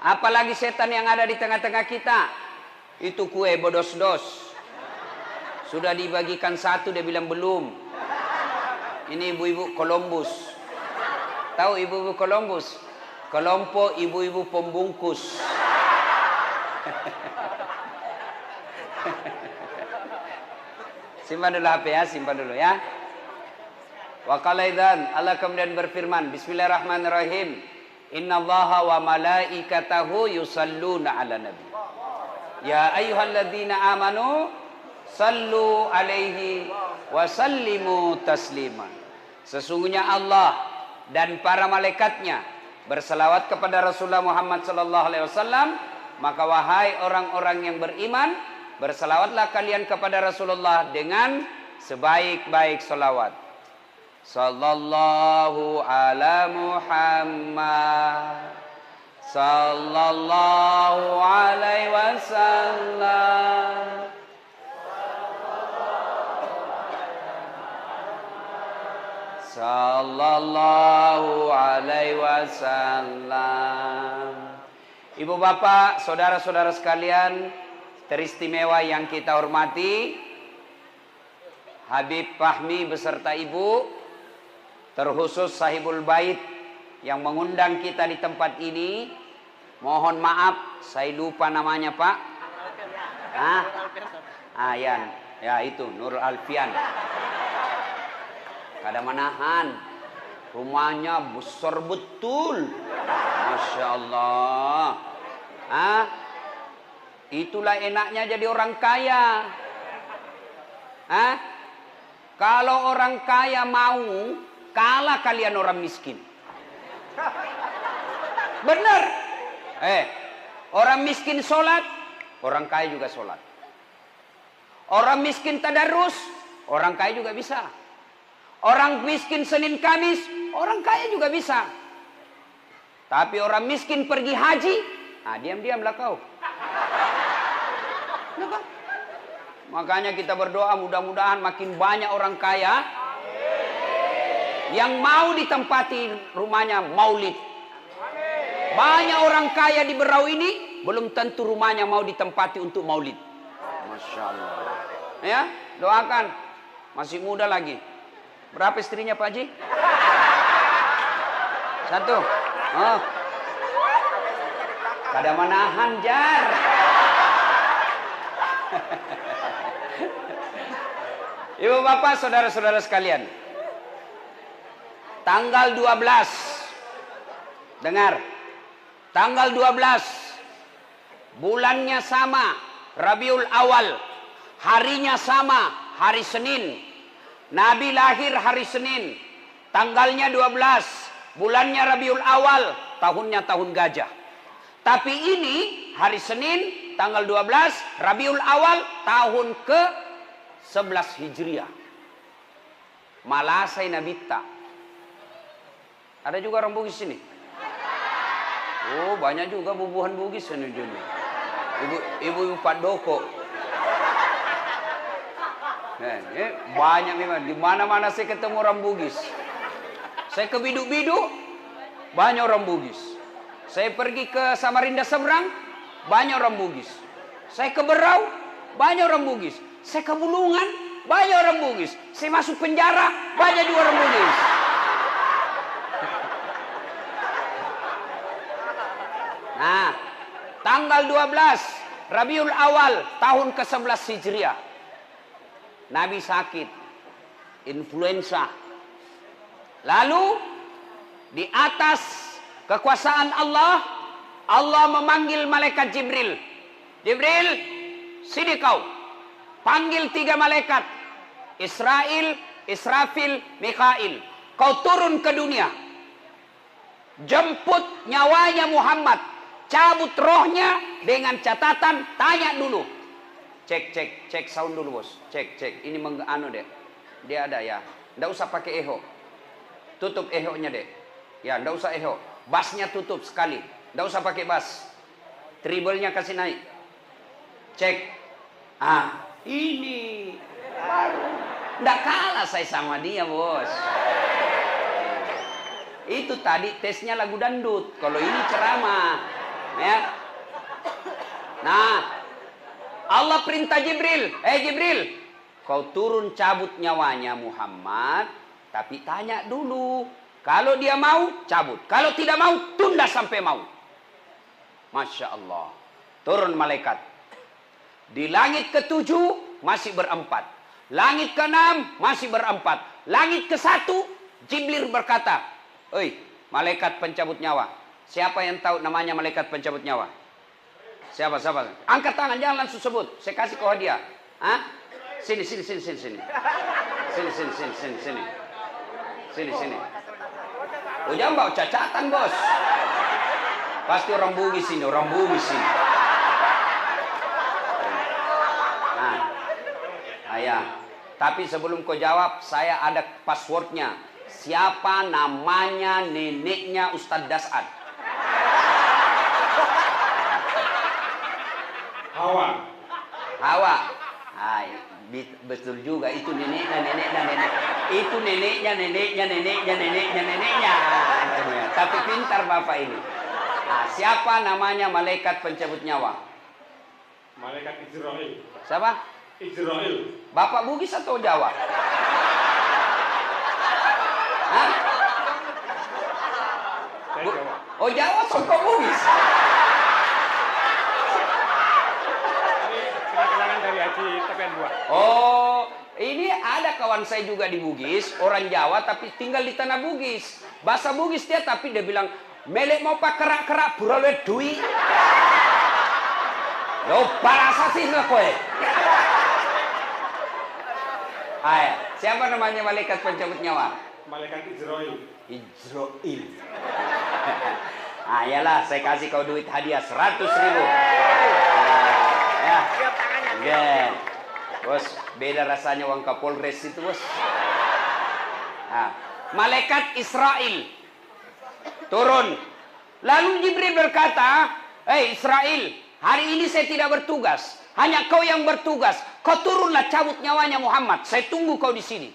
Apalagi setan yang ada di tengah-tengah kita. Itu kue bodos-dos. Sudah dibagikan satu, dia bilang belum. Ini ibu-ibu Columbus. Tahu ibu-ibu Columbus? Kelompok ibu-ibu pembungkus. Simpan dulu HP ya, simpan dulu ya. Wa qala idzan, Allah kemudian berfirman, Bismillahirrahmanirrahim. Innallaha wa malaikatahu yusalluna 'alan nabi. Ya ayyuhalladzina amanu sallu alaihi wa sallimu taslima. Sesungguhnya Allah dan para malaikatnya berselawat kepada Rasulullah Muhammad sallallahu alaihi wasallam, maka wahai orang-orang yang beriman, berselawatlah kalian kepada Rasulullah dengan sebaik-baik selawat. Sallallahu ala Muhammad sallallahu alaihi wasallam. Sallallahu alaihi wasallam. Ibu bapak, saudara-saudara sekalian teristimewa yang kita hormati, Habib Fahmi beserta ibu, terkhusus sahibul bait yang mengundang kita di tempat ini. Mohon maaf saya lupa namanya Pak. Ya itu Nur Alfian. Kada manahan, rumahnya besar betul, Masya Allah. Itulah enaknya jadi orang kaya. Kalau orang kaya mau kalah kalian orang miskin. Benar. Orang miskin sholat, orang kaya juga sholat. Orang miskin tadarus, orang kaya juga bisa. Orang miskin Senin Kamis, orang kaya juga bisa. Tapi orang miskin pergi haji, diam-diamlah kau. Kenapa? Makanya kita berdoa mudah-mudahan makin banyak orang kaya yang mau ditempati rumahnya maulid. Banyak orang kaya di Berau ini belum tentu rumahnya mau ditempati untuk maulid. Masya Allah. Ya, doakan. Masih muda lagi. Berapa istrinya Pak Haji? Satu. Oh. Kada manahan jar. Ibu bapak, saudara-saudara sekalian. Tanggal 12. Dengar. Tanggal 12. Bulannya sama, Rabiul Awal. Harinya sama, hari Senin. Nabi lahir hari Senin. Tanggalnya 12. Bulannya Rabiul Awal. Tahunnya tahun gajah. Tapi ini hari Senin tanggal 12 Rabiul Awal tahun ke 11 Hijriah. Malasai Nabita. Ada juga orang Bugis sini. Oh, banyak juga bubuhan Bugis ini. Ibu Pak Doko. Banyak memang. Di mana-mana saya ketemu orang Bugis. Saya ke Biduk-Biduk, banyak orang Bugis. Saya pergi ke Samarinda seberang, banyak orang Bugis. Saya ke Berau, banyak orang Bugis. Saya ke Bulungan, banyak orang Bugis. Saya masuk penjara, banyak juga orang Bugis. Nah, tanggal 12 Rabiul Awal tahun ke-11 Hijriah. Nabi sakit, influenza. Lalu di atas kekuasaan Allah, Allah memanggil malaikat Jibril. Jibril, sini kau. Panggil 3 malaikat. Israel, Israfil, Mikail. Kau turun ke dunia. Jemput nyawanya Muhammad. Cabut rohnya dengan catatan, tanya dulu. Cek sound dulu bos. Cek. Ini dek. Dia ada ya. Nggak usah pakai eho. Tutup eho-nya dek. Ya, nggak usah eho. Bassnya tutup sekali. Nggak usah pakai bass. Treble-nya kasih naik. Cek. Ini. Nggak kalah saya sama dia bos. Itu tadi tesnya lagu dangdut. Kalau ini ceramah. Ya. Nah, Allah perintah Jibril, Jibril, kau turun cabut nyawanya Muhammad, tapi tanya dulu. Kalau dia mau, cabut. Kalau tidak mau, tunda sampai mau. Masya Allah. Turun malaikat. Di langit ke-7 masih berempat. Langit ke-6 masih berempat. Langit ke-1 Jibril berkata, "Oi, malaikat pencabut nyawa. Siapa yang tahu namanya malaikat pencabut nyawa? Siapa? Angkat tangan, jangan langsung sebut. Saya kasih kau hadiah. Hah? Sini. Sini. Oh, jangan bawa cacatan, bos. Pasti orang Bugis ini. Nah, ya. Tapi sebelum kau jawab, saya ada passwordnya. Siapa namanya neneknya Ustadz Dasad? Hawa. Betul juga, itu neneknya. Itu neneknya. Tapi pintar bapak ini. Nah, siapa namanya malaikat pencabut nyawa? Malaikat Israel. Siapa? Israel. Bapak Bugis atau Jawa? Hah? Saya Jawa. Oh, Jawa, songkok Bugis. Kenangan dari Haji Tepian Buah. Oh, ini ada kawan saya juga di Bugis, orang Jawa tapi tinggal di tanah Bugis. Bahasa Bugis dia, tapi dia bilang, "Melek mau pak kerak burawe dui." Yo, bahasa sih lah kowe. Hai, siapa namanya malaikat pencabut nyawa? Malaikat Israel. Israel. Iyalah, saya kasih kau duit hadiah 100.000. Ya. Yeah. Bos, beda rasanya uang Kapolres itu, bos. Nah, malaikat Israel turun. Lalu Jibril berkata, Israel, hari ini saya tidak bertugas. Hanya kau yang bertugas. Kau turunlah cabut nyawanya Muhammad. Saya tunggu kau di sini.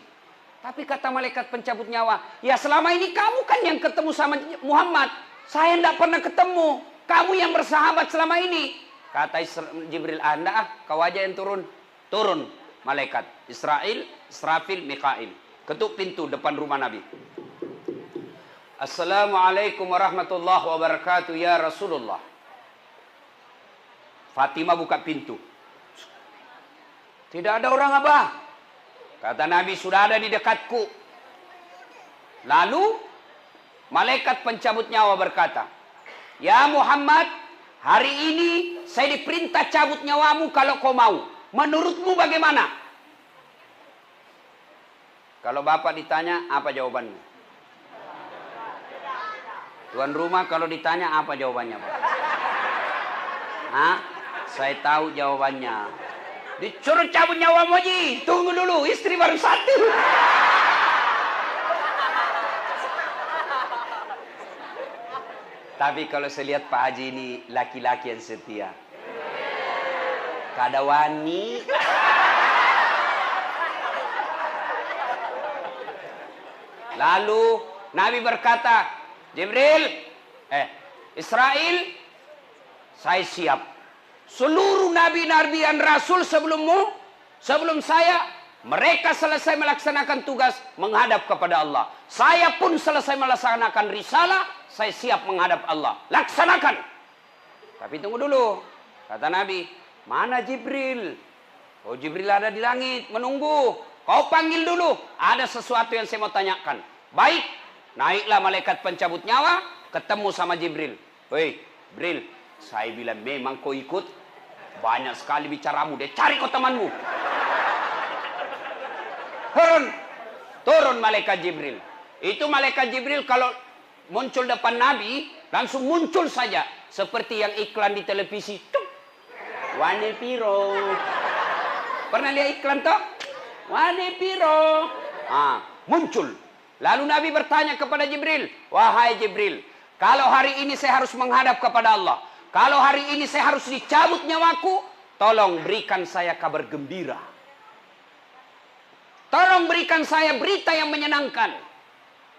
Tapi kata malaikat pencabut nyawa, ya selama ini kamu kan yang ketemu sama Muhammad. Saya tidak pernah ketemu. Kamu yang bersahabat selama ini. Kata Jibril, Anda kau aja yang turun. Turun malaikat Israel, Israfil, Mikail. Ketuk pintu depan rumah Nabi. Assalamualaikum warahmatullahi wabarakatuh ya Rasulullah. Fatimah buka pintu. Tidak ada orang, Abah. Kata Nabi, sudah ada di dekatku. Lalu malaikat pencabut nyawa berkata, "Ya Muhammad, hari ini saya diperintah cabut nyawamu kalau kau mau. Menurutmu bagaimana?" Kalau bapak ditanya, apa jawabannya? Tuan rumah kalau ditanya, apa jawabannya, Pak? Hah? Saya tahu jawabannya. Disuruh cabut nyawa Moji. Tunggu dulu, istri baru satu. Tapi kalau saya lihat Pak Haji ini laki-laki yang setia. Kada wani. Lalu Nabi berkata, Jibril, Israel, saya siap. Seluruh nabi-nabi dan rasul sebelummu, sebelum saya, mereka selesai melaksanakan tugas menghadap kepada Allah. Saya pun selesai melaksanakan risalah, saya siap menghadap Allah. Laksanakan. Tapi tunggu dulu. Kata Nabi, mana Jibril? Oh, Jibril ada di langit, menunggu. Kau panggil dulu. Ada sesuatu yang saya mau tanyakan. Baik, naiklah malaikat pencabut nyawa, ketemu sama Jibril. Hei, Jibril, saya bilang memang kau ikut. Banyak sekali bicaramu, dia cari kau temanmu. Turun malaikat Jibril. Itu malaikat Jibril kalau muncul depan Nabi, langsung muncul saja. Seperti yang iklan di televisi. Wane piro. Pernah lihat iklan toh? Wane piro. Muncul. Lalu Nabi bertanya kepada Jibril, wahai Jibril, kalau hari ini saya harus menghadap kepada Allah, kalau hari ini saya harus dicabut nyawaku, tolong berikan saya kabar gembira. Tolong berikan saya berita yang menyenangkan.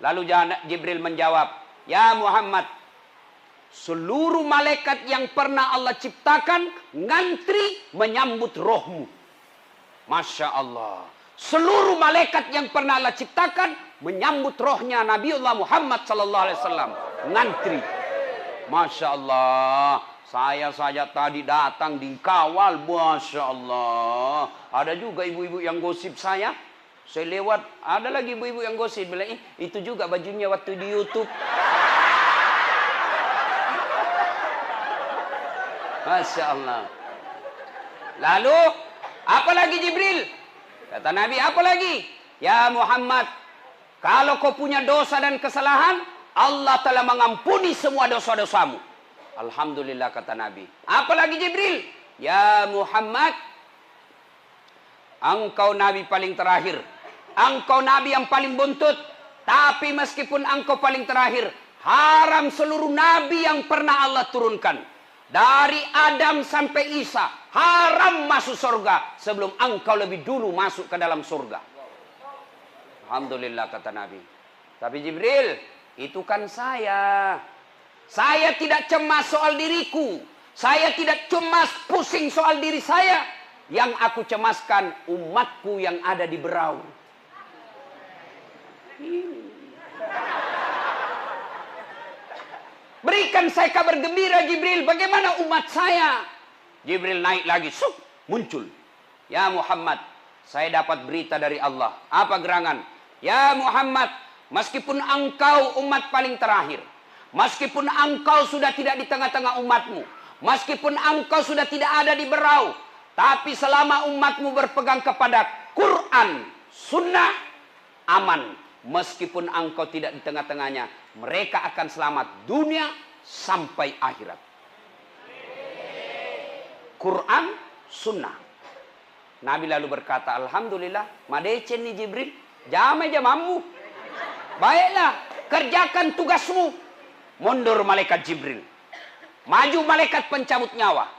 Lalu Jibril menjawab, ya Muhammad, seluruh malaikat yang pernah Allah ciptakan ngantri menyambut rohmu. Masya Allah. Seluruh malaikat yang pernah Allah ciptakan menyambut rohnya Nabiullah Muhammad sallallahu alaihi wasallam. Ngantri. Masya Allah. Saya saja tadi datang dikawal. Masya Allah. Ada juga ibu-ibu yang gosip saya. Saya lewat. Ada lagi ibu-ibu yang gosip. Bilang, itu juga bajunya waktu di YouTube. Masya Allah. Lalu, apa lagi Jibril? Kata Nabi, apa lagi? Ya Muhammad, kalau kau punya dosa dan kesalahan, Allah telah mengampuni semua dosa-dosamu. Alhamdulillah, kata Nabi. Apa lagi Jibril? Ya Muhammad, engkau Nabi paling terakhir. Engkau Nabi yang paling buntut. Tapi meskipun engkau paling terakhir, haram seluruh Nabi yang pernah Allah turunkan. Dari Adam sampai Isa, haram masuk surga sebelum engkau lebih dulu masuk ke dalam surga. Alhamdulillah, kata Nabi. Tapi Jibril, itu kan saya. Saya tidak cemas soal diriku. Saya tidak cemas pusing soal diri saya. Yang aku cemaskan umatku yang ada di berau. Berikan saya kabar gembira Jibril, bagaimana umat saya? Jibril naik lagi, muncul. Ya Muhammad, saya dapat berita dari Allah. Apa gerangan? Ya Muhammad, meskipun engkau umat paling terakhir, meskipun engkau sudah tidak di tengah-tengah umatmu, meskipun engkau sudah tidak ada di berau, tapi selama umatmu berpegang kepada Quran, Sunnah, aman. Meskipun engkau tidak di tengah-tengahnya, mereka akan selamat dunia sampai akhirat. Quran, Sunnah. Nabi lalu berkata, Alhamdulillah, madecen ni Jibril, jamai jamamu. Baiklah, kerjakan tugasmu. Mundur malaikat Jibril. Maju malaikat pencabut nyawa.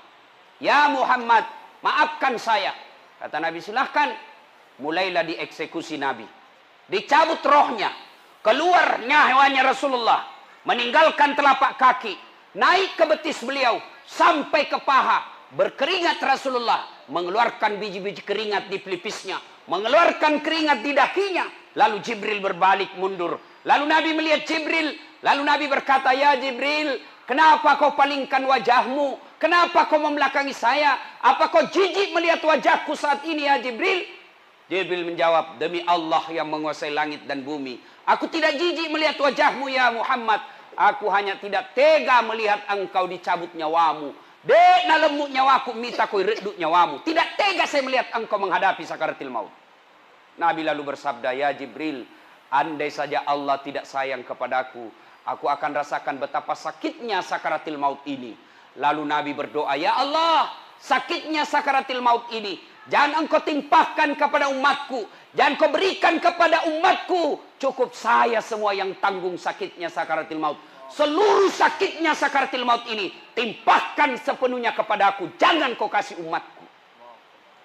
Ya Muhammad, maafkan saya. Kata Nabi, silahkan. Mulailah dieksekusi Nabi. Dicabut rohnya, keluar nyawanya Rasulullah, meninggalkan telapak kaki, naik ke betis beliau, sampai ke paha, berkeringat Rasulullah, mengeluarkan biji-biji keringat di pelipisnya, mengeluarkan keringat di dahinya, lalu Jibril berbalik mundur, lalu Nabi melihat Jibril, lalu Nabi berkata, ya Jibril, kenapa kau palingkan wajahmu? Kenapa kau membelakangi saya? Apa kau jijik melihat wajahku saat ini ya Jibril? Jibril menjawab, demi Allah yang menguasai langit dan bumi, aku tidak jijik melihat wajahmu ya Muhammad. Aku hanya tidak tega melihat engkau dicabut nyawamu. Dek na lemuk nyawaku, mita koi reduk nyawamu. Tidak tega saya melihat engkau menghadapi sakaratil maut. Nabi lalu bersabda, ya Jibril, andai saja Allah tidak sayang kepadaku, aku akan rasakan betapa sakitnya sakaratil maut ini. Lalu Nabi berdoa, ya Allah, sakitnya sakaratil maut ini jangan engkau timpahkan kepada umatku. Jangan kau berikan kepada umatku. Cukup saya semua yang tanggung sakitnya sakaratil maut. Seluruh sakitnya sakaratil maut ini timpahkan sepenuhnya kepada aku. Jangan kau kasih umatku.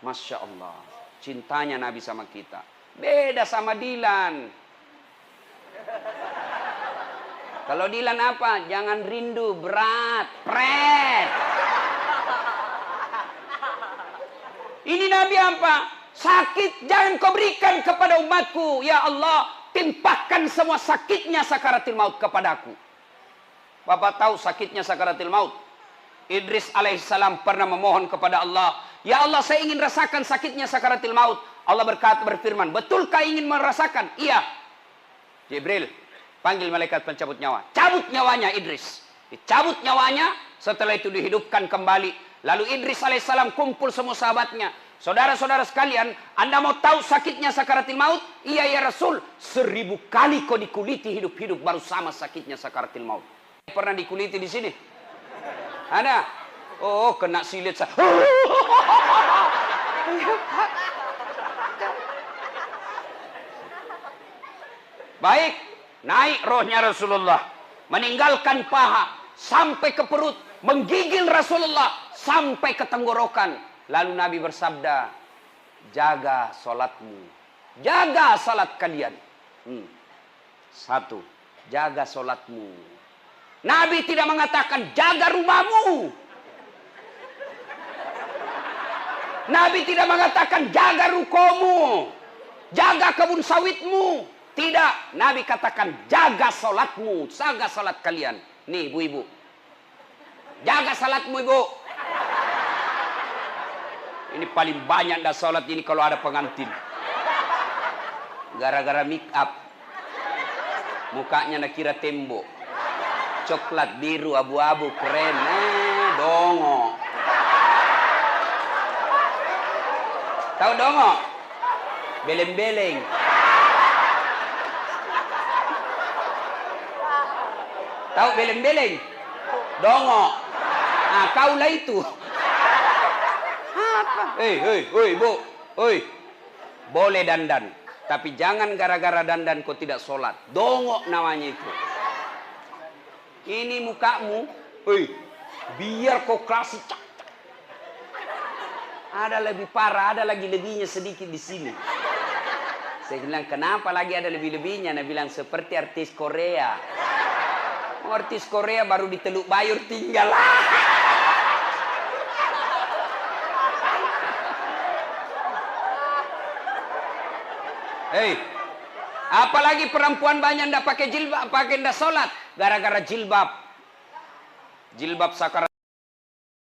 Masya Allah. Cintanya Nabi sama kita. Beda sama Dilan. Kalau Dilan apa? Jangan rindu, berat, pret. Ini Nabi apa? Sakit jangan kau berikan kepada umatku. Ya Allah, timpahkan semua sakitnya sakaratil maut kepadaku. Bapak tahu sakitnya sakaratil maut? Idris alaihissalam pernah memohon kepada Allah, ya Allah, saya ingin rasakan sakitnya sakaratil maut. Allah berfirman, betulkah ingin merasakan? Iya. Jibril, panggil malaikat pencabut nyawa. Cabut nyawanya Idris. Dicabut nyawanya, setelah itu dihidupkan kembali. Lalu Idris alaihissalam kumpul semua sahabatnya. Saudara-saudara sekalian, Anda mau tahu sakitnya sakaratil maut? Iya ya Rasul, 1000 kali kau dikuliti hidup-hidup baru sama sakitnya sakaratil maut. Pernah dikuliti di sini? Ada? Oh, kena silit saya. Baik, naik rohnya Rasulullah, meninggalkan paha sampai ke perut, menggigil Rasulullah sampai ke tenggorokan. Lalu Nabi bersabda, jaga salatmu, jaga salat kalian. Satu, jaga salatmu. Nabi tidak mengatakan jaga rumahmu. Nabi tidak mengatakan jaga rukomu, jaga kebun sawitmu. Tidak, Nabi katakan jaga salatmu, jaga salat kalian. Nih ibu-ibu, jaga salatmu ibu. Ini paling banyak dah salat ini kalau ada pengantin. Gara-gara make up, mukanya nak kira tembok, coklat, biru, abu-abu, keren, dongo. Tahu dongo? Beleng-beleng. Tahu beleng-beleng? Dongo. Nah, kaulah itu. Apa? Hei, Bu. Boleh dandan. Tapi jangan gara-gara dandan kau tidak sholat. Dongo namanya itu. Ini mukamu. Biar kau klasik. Ada lebih parah, ada lagi lebihnya sedikit di sini. Saya bilang, kenapa lagi ada lebih-lebihnya? Nah bilang, seperti artis Korea. Artis Korea baru di Teluk Bayur tinggal. Hei, apalagi perempuan banyak ndak pakai jilbab, pakai ndak sholat. Gara-gara jilbab. Jilbab sakar.